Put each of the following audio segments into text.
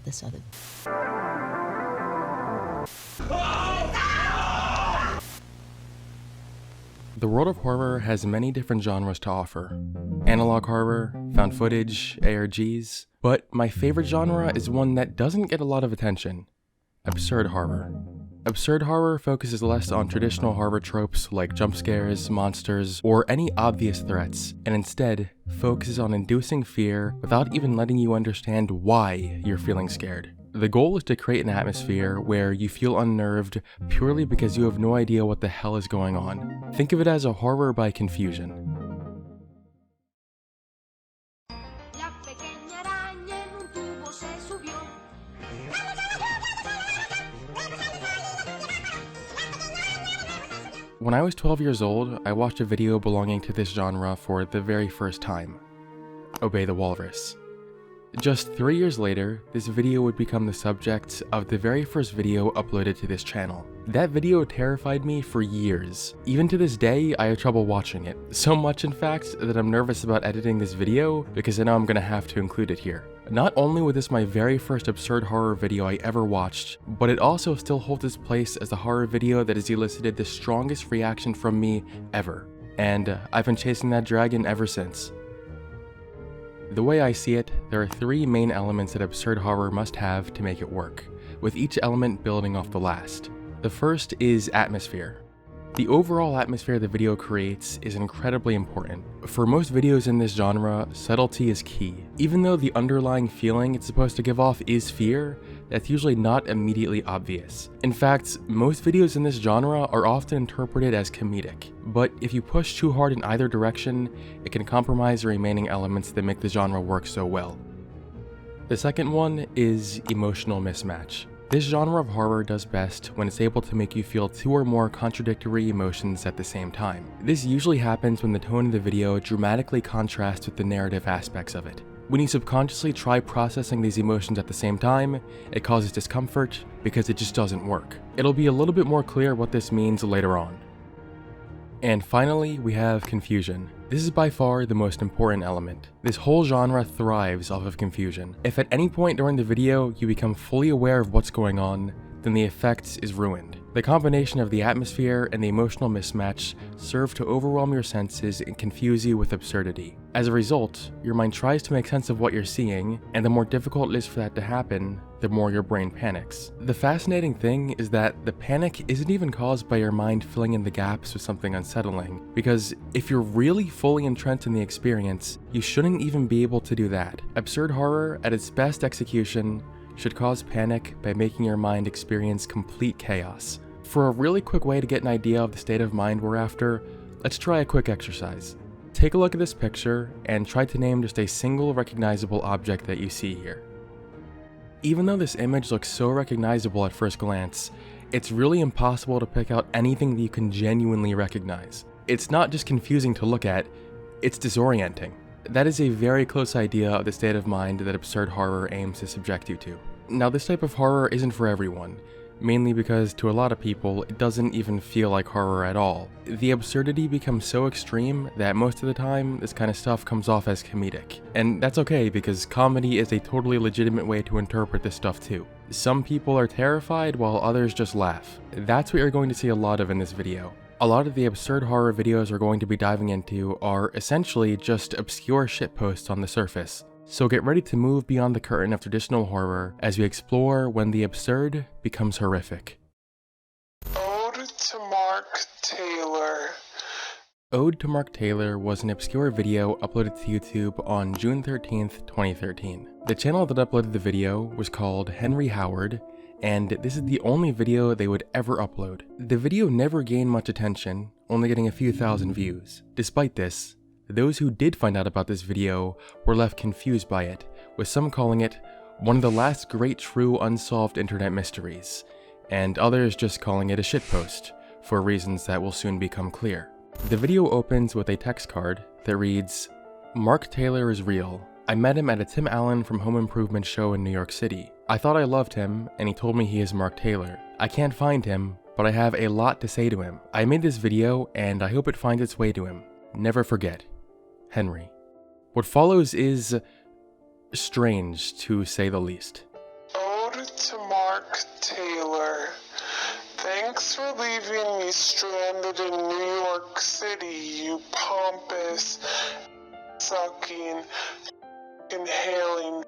out this other. The world of horror has many different genres to offer. Analog horror, found footage, ARGs, but my favorite genre is one that doesn't get a lot of attention: absurd horror. Absurd horror focuses less on traditional horror tropes like jump scares, monsters, or any obvious threats, and instead focuses on inducing fear without even letting you understand why you're feeling scared. The goal is to create an atmosphere where you feel unnerved purely because you have no idea what the hell is going on. Think of it as a horror by confusion. When I was 12 years old, I watched a video belonging to this genre for the very first time: Obey the Walrus. Just 3 years later, this video would become the subject of the very first video uploaded to this channel. That video terrified me for years. Even to this day, I have trouble watching it. So much, in fact, that I'm nervous about editing this video because I know I'm gonna have to include it here. Not only was this my very first absurd horror video I ever watched, but it also still holds its place as the horror video that has elicited the strongest reaction from me ever. And I've been chasing that dragon ever since. The way I see it, there are 3 main elements that absurd horror must have to make it work, with each element building off the last. The first is atmosphere. The overall atmosphere the video creates is incredibly important. For most videos in this genre, subtlety is key. Even though the underlying feeling it's supposed to give off is fear, that's usually not immediately obvious. In fact, most videos in this genre are often interpreted as comedic, but if you push too hard in either direction, it can compromise the remaining elements that make the genre work so well. The second one is emotional mismatch. This genre of horror does best when it's able to make you feel 2 or more contradictory emotions at the same time. This usually happens when the tone of the video dramatically contrasts with the narrative aspects of it. When you subconsciously try processing these emotions at the same time, it causes discomfort because it just doesn't work. It'll be a little bit more clear what this means later on. And finally, we have confusion. This is by far the most important element. This whole genre thrives off of confusion. If at any point during the video you become fully aware of what's going on, then the effect is ruined. The combination of the atmosphere and the emotional mismatch serve to overwhelm your senses and confuse you with absurdity. As a result, your mind tries to make sense of what you're seeing, and the more difficult it is for that to happen, the more your brain panics. The fascinating thing is that the panic isn't even caused by your mind filling in the gaps with something unsettling, because if you're really fully entrenched in the experience, you shouldn't even be able to do that. Absurd horror, at its best execution, should cause panic by making your mind experience complete chaos. For a really quick way to get an idea of the state of mind we're after, let's try a quick exercise. Take a look at this picture and try to name just a single recognizable object that you see here. Even though this image looks so recognizable at first glance, it's really impossible to pick out anything that you can genuinely recognize. It's not just confusing to look at, it's disorienting. That is a very close idea of the state of mind that absurd horror aims to subject you to. Now, this type of horror isn't for everyone, mainly because to a lot of people, it doesn't even feel like horror at all. The absurdity becomes so extreme that most of the time, this kind of stuff comes off as comedic. And that's okay, because comedy is a totally legitimate way to interpret this stuff too. Some people are terrified while others just laugh. That's what you're going to see a lot of in this video. A lot of the absurd horror videos we're going to be diving into are essentially just obscure shitposts on the surface. So get ready to move beyond the curtain of traditional horror as we explore when the absurd becomes horrific. Ode to Mark Taylor. Ode to Mark Taylor was an obscure video uploaded to YouTube on June 13th, 2013. The channel that uploaded the video was called Henry Howard, and this is the only video they would ever upload. The video never gained much attention, only getting a few thousand views. Despite this, those who did find out about this video were left confused by it, with some calling it one of the last great true unsolved internet mysteries, and others just calling it a shitpost, for reasons that will soon become clear. The video opens with a text card that reads, "Mark Taylor is real. I met him at a Tim Allen from Home Improvement show in New York City. I thought I loved him, and he told me he is Mark Taylor. I can't find him, but I have a lot to say to him. I made this video, and I hope it finds its way to him. Never forget. Henry." What follows is strange, to say the least. Thanks for leaving me stranded in New York City, you pompous, sucking, inhaling.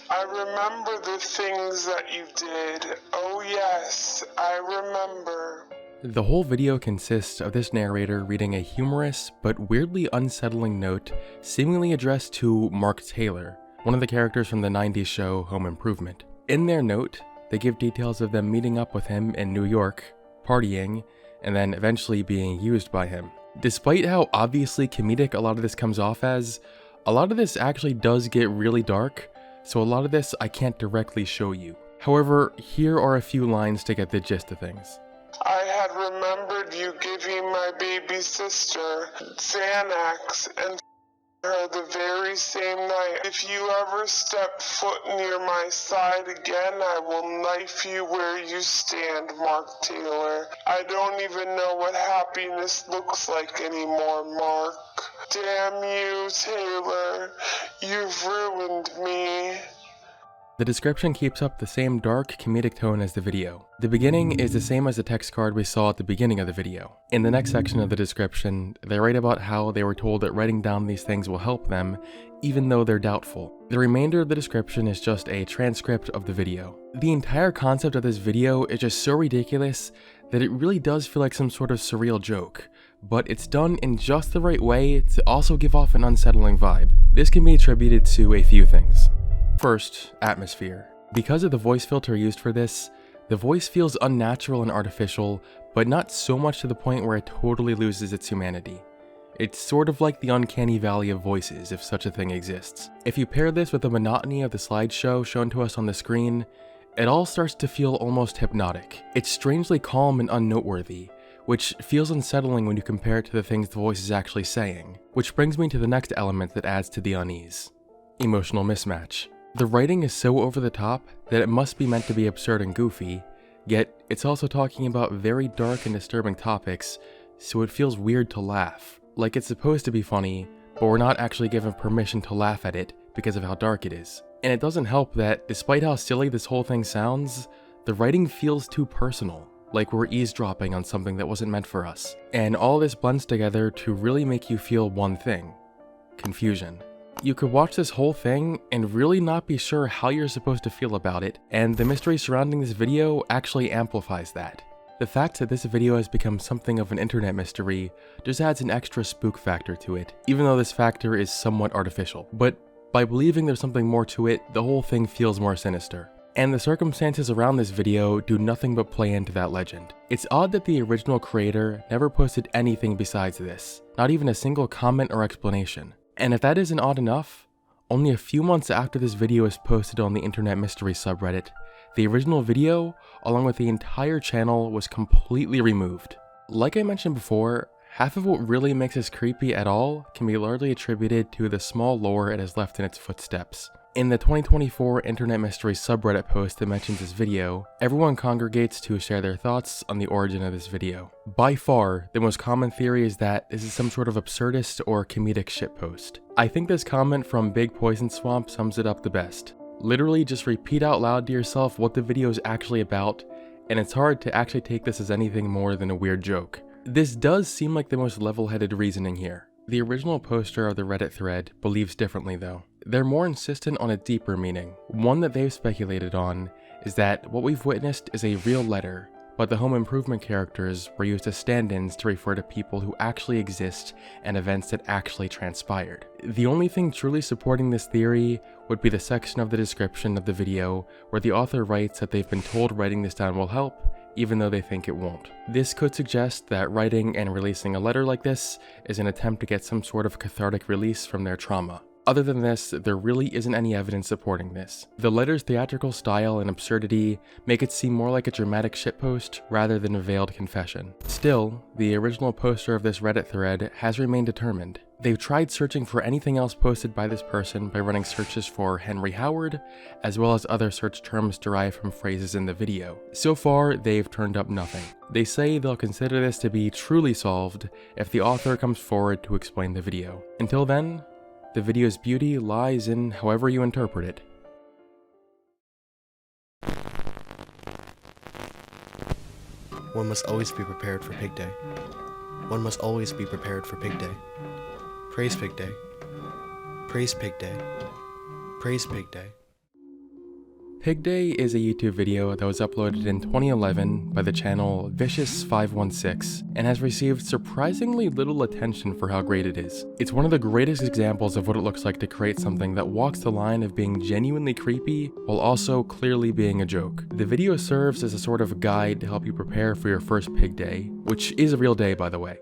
I remember the things that you did. Oh yes, I remember. The whole video consists of this narrator reading a humorous but weirdly unsettling note seemingly addressed to Mark Taylor, one of the characters from the 90s show Home Improvement. In their note, they give details of them meeting up with him in New York, partying, and then eventually being used by him. Despite how obviously comedic a lot of this comes off as, a lot of this actually does get really dark, so a lot of this I can't directly show you. However, here are a few lines to get the gist of things. I had remembered you giving my baby sister Xanax and her the very same night. If you ever step foot near my side again, I will knife you where you stand, Mark Taylor. I don't even know what happiness looks like anymore, Mark. Damn you, Taylor. You've ruined me. The description keeps up the same dark, comedic tone as the video. The beginning is the same as the text card we saw at the beginning of the video. In the next section of the description, they write about how they were told that writing down these things will help them, even though they're doubtful. The remainder of the description is just a transcript of the video. The entire concept of this video is just so ridiculous that it really does feel like some sort of surreal joke, but it's done in just the right way to also give off an unsettling vibe. This can be attributed to a few things. First, atmosphere. Because of the voice filter used for this, the voice feels unnatural and artificial, but not so much to the point where it totally loses its humanity. It's sort of like the uncanny valley of voices, if such a thing exists. If you pair this with the monotony of the slideshow shown to us on the screen, it all starts to feel almost hypnotic. It's strangely calm and unnoteworthy, which feels unsettling when you compare it to the things the voice is actually saying. Which brings me to the next element that adds to the unease. Emotional mismatch. The writing is so over the top that it must be meant to be absurd and goofy, yet it's also talking about very dark and disturbing topics, so it feels weird to laugh. Like it's supposed to be funny, but we're not actually given permission to laugh at it because of how dark it is. And it doesn't help that, despite how silly this whole thing sounds, the writing feels too personal, like we're eavesdropping on something that wasn't meant for us. And all this blends together to really make you feel one thing: confusion. You could watch this whole thing and really not be sure how you're supposed to feel about it, and the mystery surrounding this video actually amplifies that. The fact that this video has become something of an internet mystery just adds an extra spook factor to it, even though this factor is somewhat artificial. But by believing there's something more to it, the whole thing feels more sinister. And the circumstances around this video do nothing but play into that legend. It's odd that the original creator never posted anything besides this, not even a single comment or explanation. And if that isn't odd enough, only a few months after this video was posted on the Internet Mystery subreddit, the original video, along with the entire channel, was completely removed. Like I mentioned before, half of what really makes this creepy at all can be largely attributed to the small lore it has left in its footsteps. In the 2024 Internet Mystery subreddit post that mentions this video, everyone congregates to share their thoughts on the origin of this video. By far, the most common theory is that this is some sort of absurdist or comedic shitpost. I think this comment from Big Poison Swamp sums it up the best. Literally just repeat out loud to yourself what the video is actually about, and it's hard to actually take this as anything more than a weird joke. This does seem like the most level-headed reasoning here. The original poster of the Reddit thread believes differently though. They're more insistent on a deeper meaning. One that they've speculated on is that what we've witnessed is a real letter, but the Home Improvement characters were used as stand-ins to refer to people who actually exist and events that actually transpired. The only thing truly supporting this theory would be the section of the description of the video where the author writes that they've been told writing this down will help, even though they think it won't. This could suggest that writing and releasing a letter like this is an attempt to get some sort of cathartic release from their trauma. Other than this, there really isn't any evidence supporting this. The letter's theatrical style and absurdity make it seem more like a dramatic shitpost rather than a veiled confession. Still, the original poster of this Reddit thread has remained determined. They've tried searching for anything else posted by this person by running searches for Henry Howard, as well as other search terms derived from phrases in the video. So far, they've turned up nothing. They say they'll consider this to be truly solved if the author comes forward to explain the video. Until then, the video's beauty lies in however you interpret it. One must always be prepared for Pig Day. One must always be prepared for Pig Day. Praise Pig Day. Praise Pig Day. Praise Pig Day. Pig Day is a YouTube video that was uploaded in 2011 by the channel Vicious516 and has received surprisingly little attention for how great it is. It's one of the greatest examples of what it looks like to create something that walks the line of being genuinely creepy while also clearly being a joke. The video serves as a sort of guide to help you prepare for your first Pig Day, which is a real day by the way.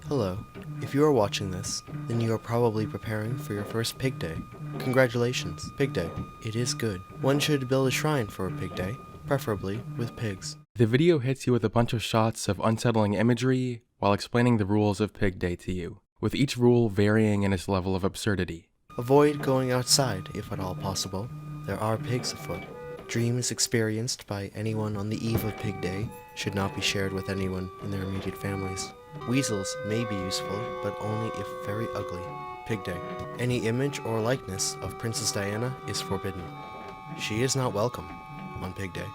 Hello. If you are watching this, then you are probably preparing for your first Pig Day. Congratulations, Pig Day. It is good. One should build a shrine for a Pig Day, preferably with pigs. The video hits you with a bunch of shots of unsettling imagery while explaining the rules of Pig Day to you, with each rule varying in its level of absurdity. Avoid going outside if at all possible. There are pigs afoot. Dreams experienced by anyone on the eve of Pig Day should not be shared with anyone in their immediate families. Weasels may be useful, but only if very ugly. Pig Day. Any image or likeness of Princess Diana is forbidden. She is not welcome on Pig Day.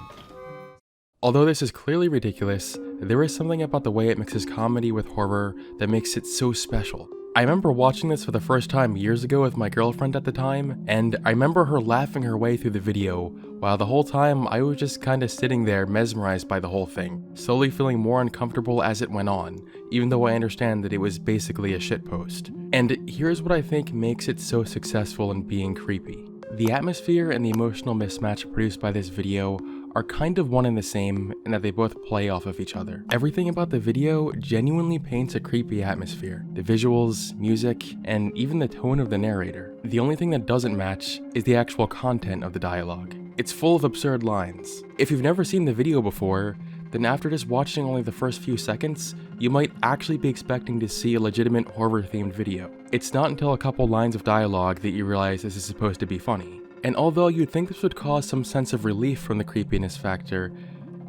Although this is clearly ridiculous, there is something about the way it mixes comedy with horror that makes it so special. I remember watching this for the first time years ago with my girlfriend at the time, and I remember her laughing her way through the video, while the whole time I was just kinda sitting there mesmerized by the whole thing, slowly feeling more uncomfortable as it went on, even though I understand that it was basically a shitpost. And here's what I think makes it so successful in being creepy. The atmosphere and the emotional mismatch produced by this video are kind of one and the same in that they both play off of each other. Everything about the video genuinely paints a creepy atmosphere. The visuals, music, and even the tone of the narrator. The only thing that doesn't match is the actual content of the dialogue. It's full of absurd lines. If you've never seen the video before, then after just watching only the first few seconds, you might actually be expecting to see a legitimate horror-themed video. It's not until a couple lines of dialogue that you realize this is supposed to be funny. And although you'd think this would cause some sense of relief from the creepiness factor,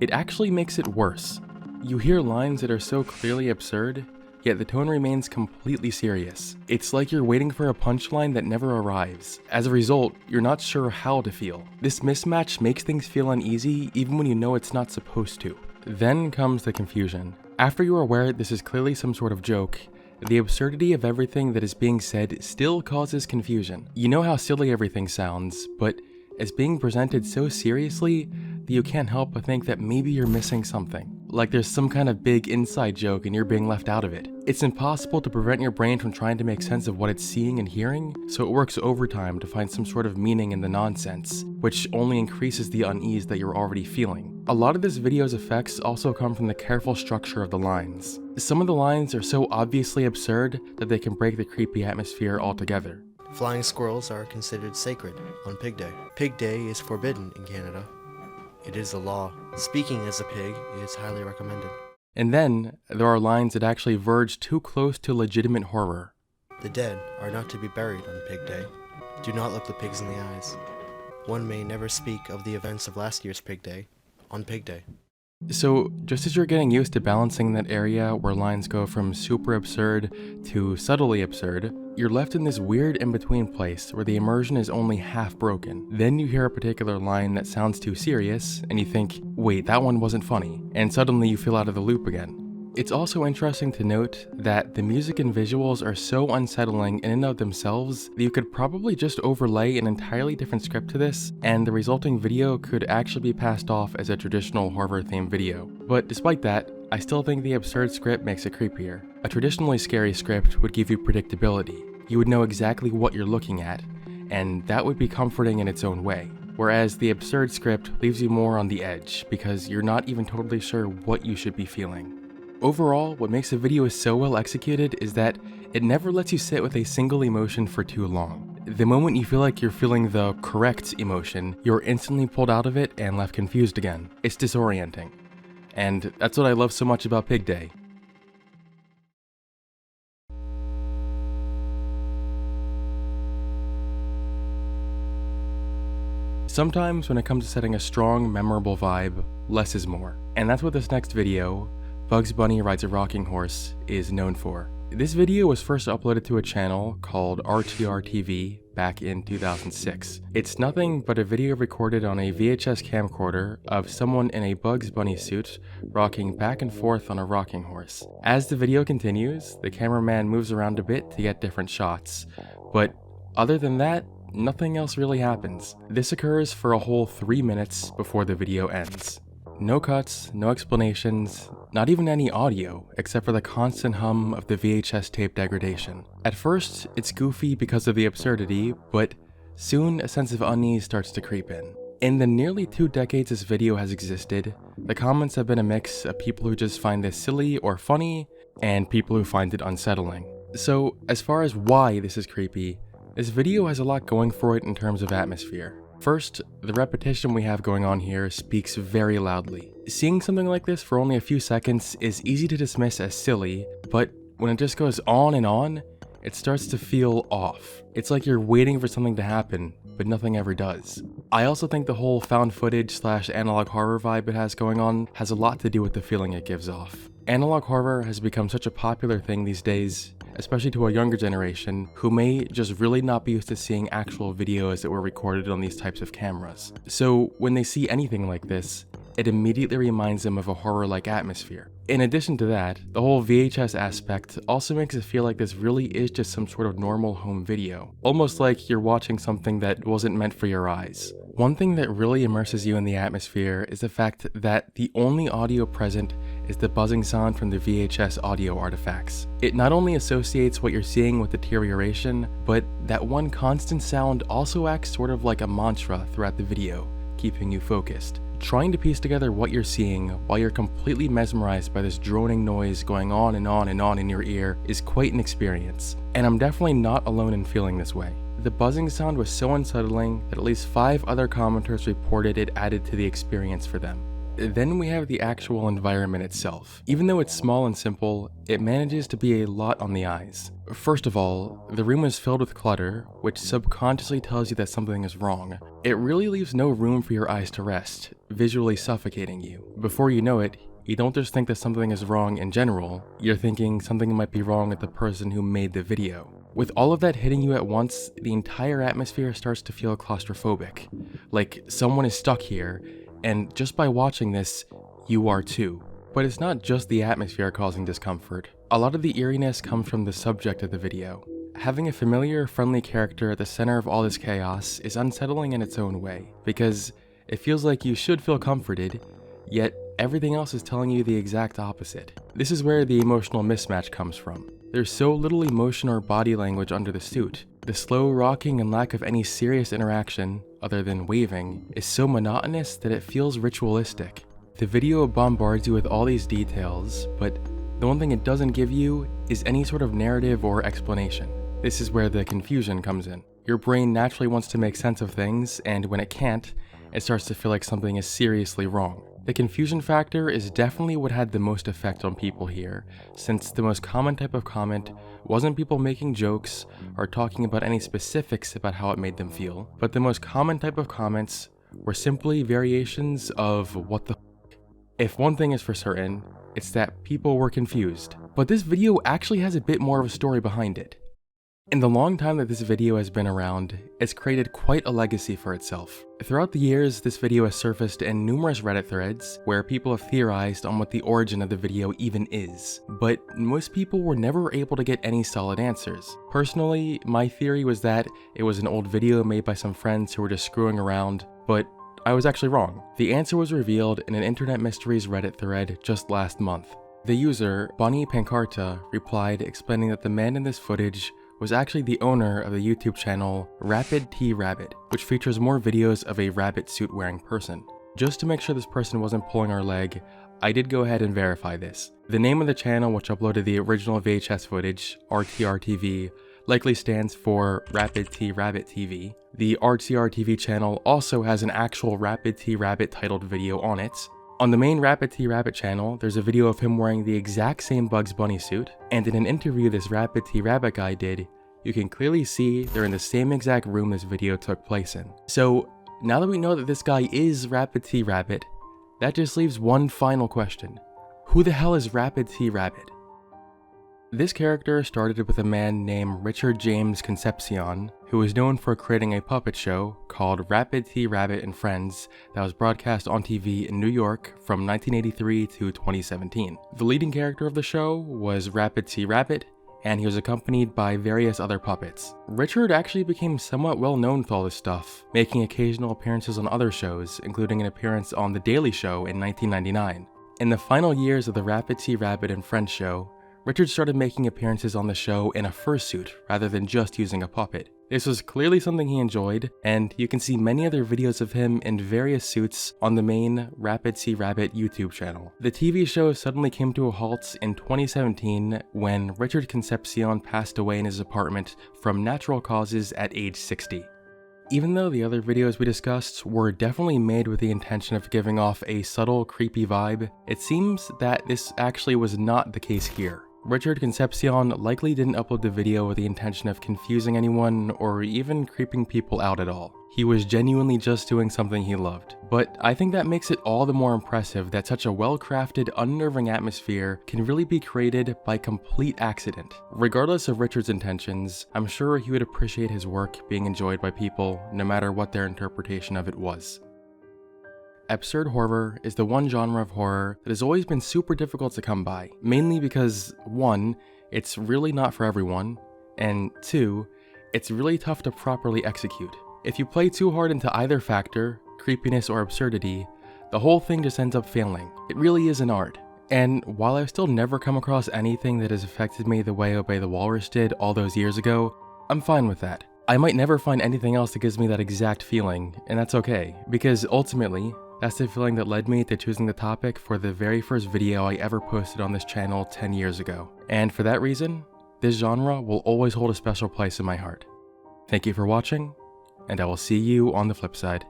it actually makes it worse. You hear lines that are so clearly absurd, yet the tone remains completely serious. It's like you're waiting for a punchline that never arrives. As a result, you're not sure how to feel. This mismatch makes things feel uneasy even when you know it's not supposed to. Then comes the confusion. After you are aware this is clearly some sort of joke, the absurdity of everything that is being said still causes confusion. You know how silly everything sounds, but it's being presented so seriously that you can't help but think that maybe you're missing something. Like there's some kind of big inside joke and you're being left out of it. It's impossible to prevent your brain from trying to make sense of what it's seeing and hearing, so it works overtime to find some sort of meaning in the nonsense, which only increases the unease that you're already feeling. A lot of this video's effects also come from the careful structure of the lines. Some of the lines are so obviously absurd that they can break the creepy atmosphere altogether. Flying squirrels are considered sacred on Pig Day. Pig Day is forbidden in Canada. It is a law. Speaking as a pig is highly recommended. And then, there are lines that actually verge too close to legitimate horror. The dead are not to be buried on Pig Day. Do not look the pigs in the eyes. One may never speak of the events of last year's Pig Day on Pig Day. So, just as you're getting used to balancing that area where lines go from super absurd to subtly absurd, you're left in this weird in-between place where the immersion is only half broken. Then you hear a particular line that sounds too serious, and you think, wait, that one wasn't funny, and suddenly you feel out of the loop again. It's also interesting to note that the music and visuals are so unsettling in and of themselves that you could probably just overlay an entirely different script to this, and the resulting video could actually be passed off as a traditional horror-themed video. But despite that, I still think the absurd script makes it creepier. A traditionally scary script would give you predictability. You would know exactly what you're looking at, and that would be comforting in its own way. Whereas the absurd script leaves you more on the edge because you're not even totally sure what you should be feeling. Overall, what makes the video so well executed is that it never lets you sit with a single emotion for too long. The moment you feel like you're feeling the correct emotion, you're instantly pulled out of it and left confused again. It's disorienting. And that's what I love so much about Pig Day. Sometimes when it comes to setting a strong, memorable vibe, less is more. And that's what this next video, Bugs Bunny Rides a Rocking Horse, is known for. This video was first uploaded to a channel called RTR-TV back in 2006. It's nothing but a video recorded on a VHS camcorder of someone in a Bugs Bunny suit rocking back and forth on a rocking horse. As the video continues, the cameraman moves around a bit to get different shots, but other than that, nothing else really happens. This occurs for a whole 3 minutes before the video ends. No cuts, no explanations, not even any audio, except for the constant hum of the VHS tape degradation. At first, it's goofy because of the absurdity, but soon a sense of unease starts to creep in. In the nearly 2 decades this video has existed, the comments have been a mix of people who just find this silly or funny, and people who find it unsettling. So, as far as why this is creepy, this video has a lot going for it in terms of atmosphere. First, the repetition we have going on here speaks very loudly. Seeing something like this for only a few seconds is easy to dismiss as silly, but when it just goes on, it starts to feel off. It's like you're waiting for something to happen, but nothing ever does. I also think the whole found footage / analog horror vibe it has going on has a lot to do with the feeling it gives off. Analog horror has become such a popular thing these days, especially to a younger generation who may just really not be used to seeing actual videos that were recorded on these types of cameras. So when they see anything like this, it immediately reminds them of a horror-like atmosphere. In addition to that, the whole VHS aspect also makes it feel like this really is just some sort of normal home video, almost like you're watching something that wasn't meant for your eyes. One thing that really immerses you in the atmosphere is the fact that the only audio present is the buzzing sound from the VHS audio artifacts. It not only associates what you're seeing with deterioration, but that one constant sound also acts sort of like a mantra throughout the video, keeping you focused. Trying to piece together what you're seeing while you're completely mesmerized by this droning noise going on in your ear is quite an experience, and I'm definitely not alone in feeling this way. The buzzing sound was so unsettling that at least 5 other commenters reported it added to the experience for them. Then we have the actual environment itself. Even though it's small and simple, it manages to be a lot on the eyes. First of all, the room is filled with clutter, which subconsciously tells you that something is wrong. It really leaves no room for your eyes to rest, visually suffocating you. Before you know it, you don't just think that something is wrong in general, you're thinking something might be wrong with the person who made the video. With all of that hitting you at once, the entire atmosphere starts to feel claustrophobic. Like someone is stuck here, and just by watching this, you are too. But it's not just the atmosphere causing discomfort. A lot of the eeriness comes from the subject of the video. Having a familiar, friendly character at the center of all this chaos is unsettling in its own way, because it feels like you should feel comforted, yet everything else is telling you the exact opposite. This is where the emotional mismatch comes from. There's so little emotion or body language under the suit. The slow rocking and lack of any serious interaction, other than waving, is so monotonous that it feels ritualistic. The video bombards you with all these details, but the one thing it doesn't give you is any sort of narrative or explanation. This is where the confusion comes in. Your brain naturally wants to make sense of things, and when it can't, it starts to feel like something is seriously wrong. The confusion factor is definitely what had the most effect on people here, since the most common type of comment wasn't people making jokes or talking about any specifics about how it made them feel, but the most common type of comments were simply variations of what the f***. If one thing is for certain, it's that people were confused. But this video actually has a bit more of a story behind it. In the long time that this video has been around, it's created quite a legacy for itself. Throughout the years, this video has surfaced in numerous Reddit threads where people have theorized on what the origin of the video even is, but most people were never able to get any solid answers. Personally, my theory was that it was an old video made by some friends who were just screwing around, but I was actually wrong. The answer was revealed in an Internet Mysteries Reddit thread just last month. The user, Bunny Pancarta, replied explaining that the man in this footage was actually the owner of the YouTube channel Rapid T Rabbit, which features more videos of a rabbit suit wearing person. Just to make sure this person wasn't pulling our leg, I did go ahead and verify this. The name of the channel which uploaded the original VHS footage, RTR-TV, likely stands for Rapid T Rabbit TV. The RTR-TV channel also has an actual Rapid T Rabbit titled video on it. On the main Rapid T Rabbit channel, there's a video of him wearing the exact same Bugs Bunny suit, and in an interview this Rapid T Rabbit guy did, you can clearly see they're in the same exact room this video took place in. So, now that we know that this guy is Rapid T Rabbit, that just leaves one final question. Who the hell is Rapid T Rabbit? This character started with a man named Richard James Concepcion, who was known for creating a puppet show called Rapid T. Rabbit and Friends that was broadcast on TV in New York from 1983 to 2017. The leading character of the show was Rapid T. Rabbit, and he was accompanied by various other puppets. Richard actually became somewhat well known with all this stuff, making occasional appearances on other shows, including an appearance on The Daily Show in 1999. In the final years of the Rapid T. Rabbit and Friends show, Richard started making appearances on the show in a fursuit rather than just using a puppet. This was clearly something he enjoyed, and you can see many other videos of him in various suits on the main Rapid T. Rabbit YouTube channel. The TV show suddenly came to a halt in 2017 when Richard Concepcion passed away in his apartment from natural causes at age 60. Even though the other videos we discussed were definitely made with the intention of giving off a subtle, creepy vibe, it seems that this actually was not the case here. Richard Concepcion likely didn't upload the video with the intention of confusing anyone or even creeping people out at all. He was genuinely just doing something he loved. But I think that makes it all the more impressive that such a well-crafted, unnerving atmosphere can really be created by complete accident. Regardless of Richard's intentions, I'm sure he would appreciate his work being enjoyed by people, no matter what their interpretation of it was. Absurd horror is the one genre of horror that has always been super difficult to come by, mainly because 1, it's really not for everyone, and 2, it's really tough to properly execute. If you play too hard into either factor, creepiness or absurdity, the whole thing just ends up failing. It really is an art. And while I've still never come across anything that has affected me the way Obey the Walrus did all those years ago, I'm fine with that. I might never find anything else that gives me that exact feeling, and that's okay, because ultimately, that's the feeling that led me to choosing the topic for the very first video I ever posted on this channel 10 years ago. And for that reason, this genre will always hold a special place in my heart. Thank you for watching, and I will see you on the flip side.